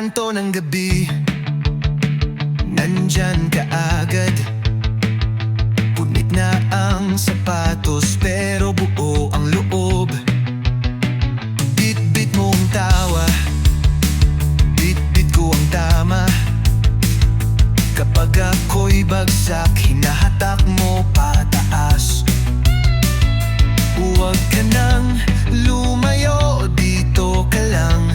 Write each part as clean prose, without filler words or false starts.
kanto ng gabi, nandyan ka agad. Punit na ang sapatos pero buo ang loob. Bit-bit mo ang tawa, bit-bit ko ang tama. Kapag ako'y bagsak, hinahatak mo pataas. Huwag ka nang lumayo, dito ka lang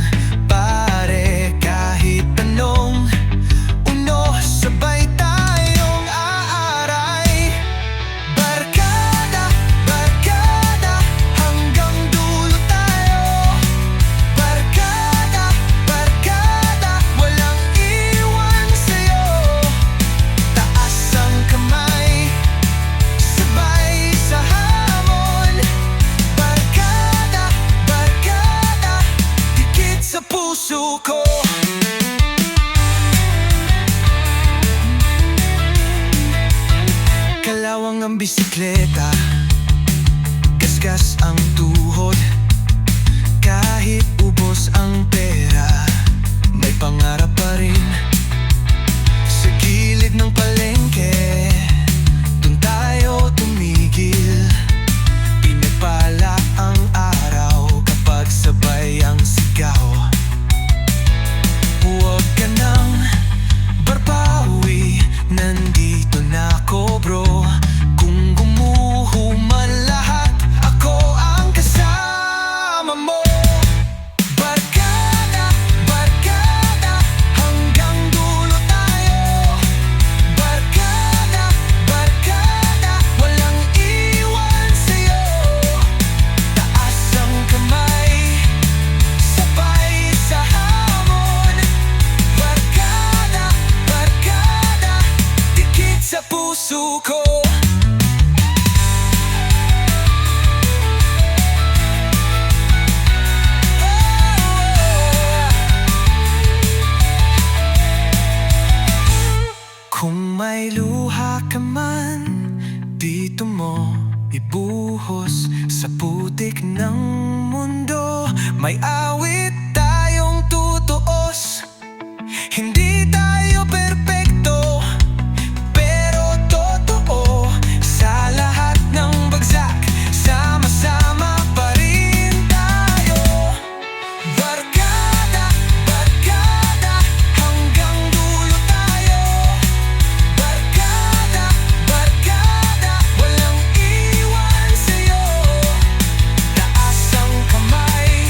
pare. Kahit anong sabay tayong aaray. Barkada, barkada, hanggang dulo tayo. Barkada, barkada, walang iwan sa'yo. Taas ang kamay, sabay sa hamon. Barkada, barkada, dikit sa puso ko. Kalawang ang bisikleta, gasgas ang tuhod. Kahit ubos ang pera, may pangarap pa rin. Sa gilid ng palengke, dun tayo tumigil. Pinagpala ang araw kapag sabay ang sigaw. Huwag ka nang barbawi, nandito na ako bro. Kung gumuho man lahat, ako ang kasama mo. Barkada, barkada, hanggang dulo tayo. Barkada, barkada, walang iwan sa'yo. Taas ang kamay, sabay sa hamon. Barkada, barkada, dikit sa puso ko. Kung may luha ka man, dito mo ibuhos. Sa putik ng mundo, may awit tayong tutuos. Hindi tayo perpekto, pero totoo. Sa lahat ng bagsak, sama-sama pa rin tayo. Barkada, barkada, hanggang dulo tayo. Barkada, barkada, walang iwan sa'yo. Taas ang kamay,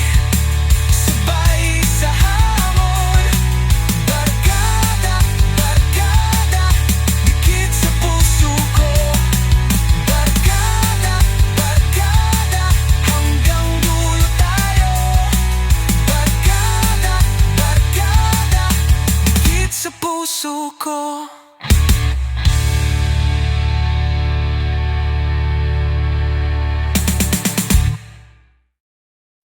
sabay sa hamon. Barkada, barkada, dikit sa puso ko. Barkada, barkada, hanggang dulo tayo. Barkada, barkada, dikit sa puso ko.